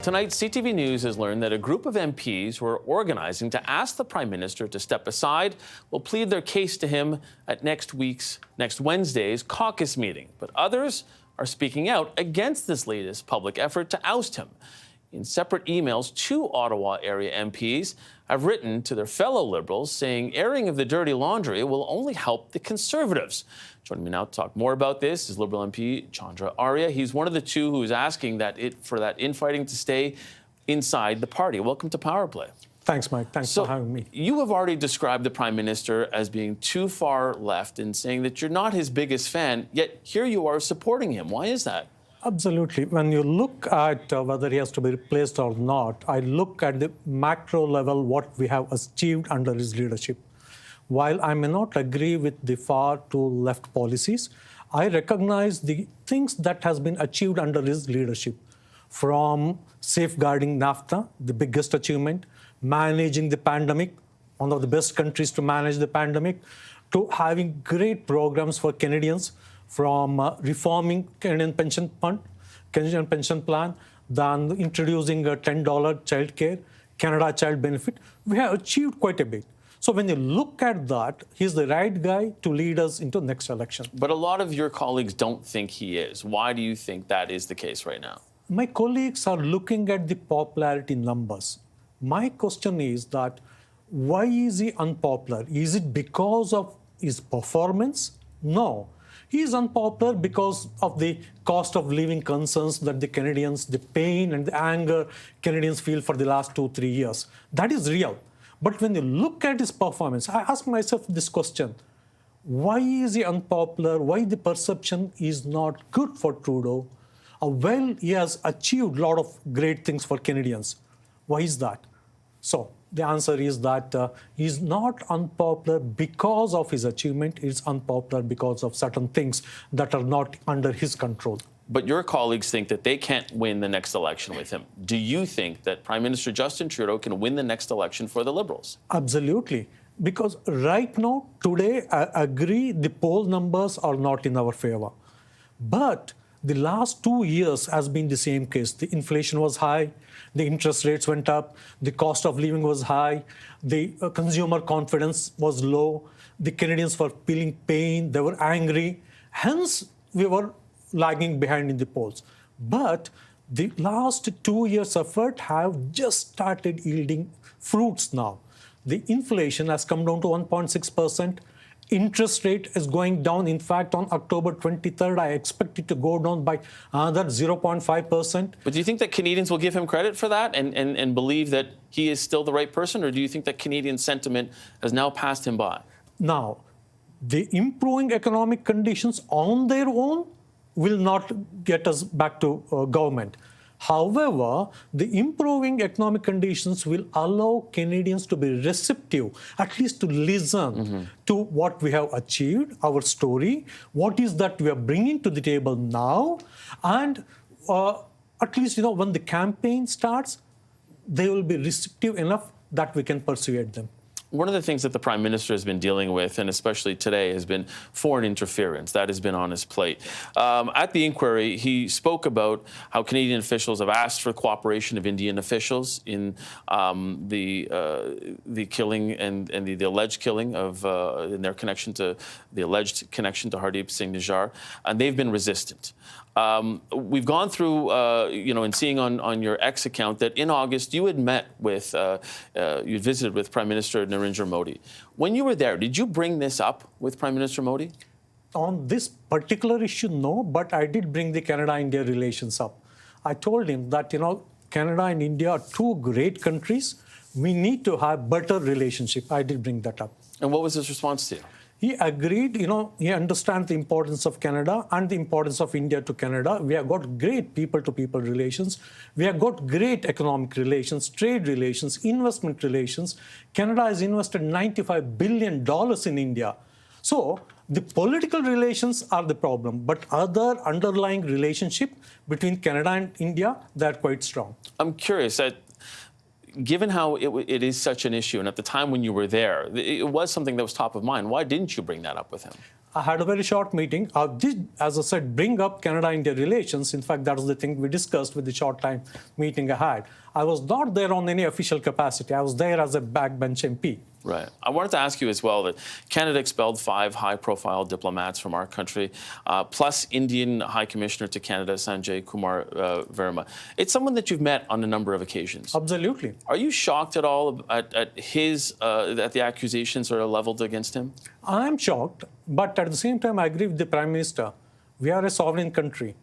Tonight, CTV News has learned that a group of MPs who are organizing to ask the Prime Minister to step aside will plead their case to him at next Wednesday's caucus meeting. But others are speaking out against this latest public effort to oust him. In separate emails, two Ottawa area MPs have written to their fellow Liberals saying airing of the dirty laundry will only help the Conservatives. Joining me now to talk more about this is Liberal MP Chandra Arya. He's one of the two who is asking for that infighting to stay inside the party. Welcome to Power Play. Thanks, Mike. Thanks for having me. You have already described the Prime Minister as being too far left and saying that you're not his biggest fan, yet here you are supporting him. Why is that? Absolutely. When you look at whether he has to be replaced or not, I look at the macro level, what we have achieved under his leadership. While I may not agree with the far to left policies, I recognize the things that has been achieved under his leadership. From safeguarding NAFTA, the biggest achievement, managing the pandemic, one of the best countries to manage the pandemic, to having great programs for Canadians, from reforming Canadian pension plan, then introducing a $10 childcare, Canada Child Benefit. We have achieved quite a bit. So when you look at that, he's the right guy to lead us into next election. But a lot of your colleagues don't think he is. Why do you think that is the case right now? My colleagues are looking at the popularity numbers. My question is that why is he unpopular? Is it because of his performance? No. He is unpopular because of the cost of living concerns that the Canadians, the pain and the anger Canadians feel for the last 2-3 years. That is real. But when you look at his performance, I ask myself this question. Why is he unpopular? Why the perception is not good for Trudeau? Well, he has achieved a lot of great things for Canadians. Why is that? So the answer is that he's not unpopular because of his achievement. He's unpopular because of certain things that are not under his control. But your colleagues think that they can't win the next election with him. Do you think that Prime Minister Justin Trudeau can win the next election for the Liberals? Absolutely. Because right now, today, I agree the poll numbers are not in our favor. But the last 2 years has been the same case. The inflation was high, the interest rates went up, the cost of living was high, the consumer confidence was low, the Canadians were feeling pain, they were angry. Hence, we were lagging behind in the polls. But the last 2 years' effort have just started yielding fruits now. The inflation has come down to 1.6%. Interest rate is going down. In fact, on October 23rd, I expect it to go down by another 0.5%. But do you think that Canadians will give him credit for that and believe that he is still the right person? Or do you think that Canadian sentiment has now passed him by? Now, the improving economic conditions on their own will not get us back to government. However, the improving economic conditions will allow Canadians to be receptive, at least to listen to what we have achieved, our story, what is that we are bringing to the table now, and at least, when the campaign starts, they will be receptive enough that we can persuade them. One of the things that the Prime Minister has been dealing with, and especially today, has been foreign interference. That has been on his plate. At the inquiry, he spoke about how Canadian officials have asked for cooperation of Indian officials in the killing and the alleged killing of in their connection to the alleged connection to Hardeep Singh Nijjar, and they've been resistant. We've gone through, and seeing on your X account that in August you had met with, you visited with Prime Minister Narendra Modi. When you were there, did you bring this up with Prime Minister Modi? On this particular issue, no, but I did bring the Canada-India relations up. I told him that, Canada and India are two great countries. We need to have better relationship. I did bring that up. And what was his response to you? He agreed, he understands the importance of Canada and the importance of India to Canada. We have got great people-to-people relations. We have got great economic relations, trade relations, investment relations. Canada has invested $95 billion in India. So the political relations are the problem, but other underlying relationship between Canada and India, they're quite strong. I'm curious, given how it is such an issue, and at the time when you were there, it was something that was top of mind. Why didn't you bring that up with him? I had a very short meeting. I did, as I said, bring up Canada-India relations. In fact, that was the thing we discussed with the short time meeting I had. I was not there on any official capacity. I was there as a backbench MP. Right. I wanted to ask you as well that Canada expelled 5 high-profile diplomats from our country, plus Indian High Commissioner to Canada, Sanjay Kumar Verma. It's someone that you've met on a number of occasions. Absolutely. Are you shocked at all at the accusations that are leveled against him? I'm shocked, but at the same time, I agree with the Prime Minister. We are a sovereign country.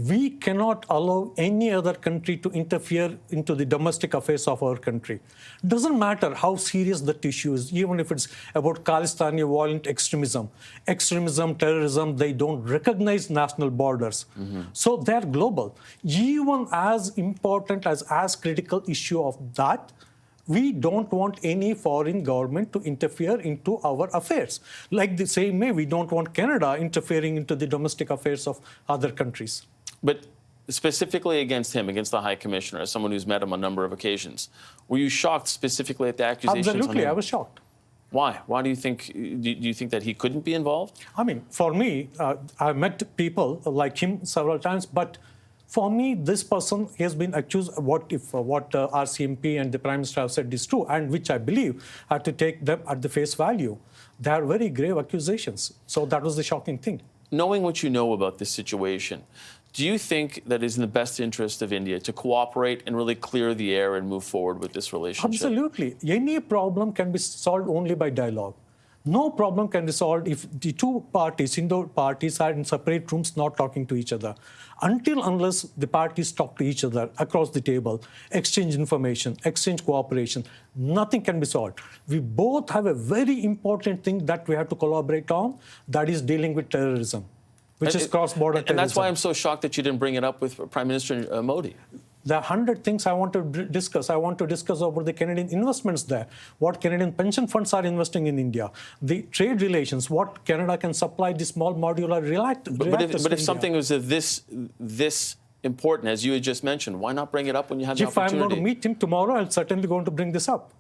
We cannot allow any other country to interfere into the domestic affairs of our country. Doesn't matter how serious that issue is, even if it's about Khalistani violent extremism, terrorism, they don't recognize national borders. So they're global. Even as important as critical issue of that, we don't want any foreign government to interfere into our affairs. Like the same way, we don't want Canada interfering into the domestic affairs of other countries. But specifically against him, against the High Commissioner, as someone who's met him on a number of occasions, were you shocked specifically at the accusations? Absolutely, on him? I was shocked. Why? Why do you think that he couldn't be involved? I mean, for me, I met people like him several times, but for me, this person has been accused. What if what our CMP and the Prime Minister have said is true, and which I believe had to take them at the face value. They are very grave accusations. So that was the shocking thing. Knowing what you know about this situation, do you think that it is in the best interest of India to cooperate and really clear the air and move forward with this relationship? Absolutely. Any problem can be solved only by dialogue. No problem can be solved if the two parties, Indo parties, are in separate rooms not talking to each other. Unless the parties talk to each other across the table, exchange information, exchange cooperation, nothing can be solved. We both have a very important thing that we have to collaborate on, that is dealing with terrorism, which is cross-border terrorism. And that's why I'm so shocked that you didn't bring it up with Prime Minister Modi. There are 100 things I want to discuss. I want to discuss about the Canadian investments there, what Canadian pension funds are investing in India, the trade relations, what Canada can supply the small modular reactors. But if something was this important, as you had just mentioned, why not bring it up when you have the opportunity? If I'm going to meet him tomorrow, I'm certainly going to bring this up.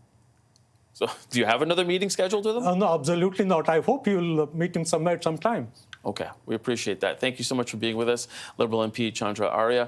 So do you have another meeting scheduled with him? No, absolutely not. I hope you'll meet him somewhere at some time. Okay, we appreciate that. Thank you so much for being with us, Liberal MP Chandra Arya.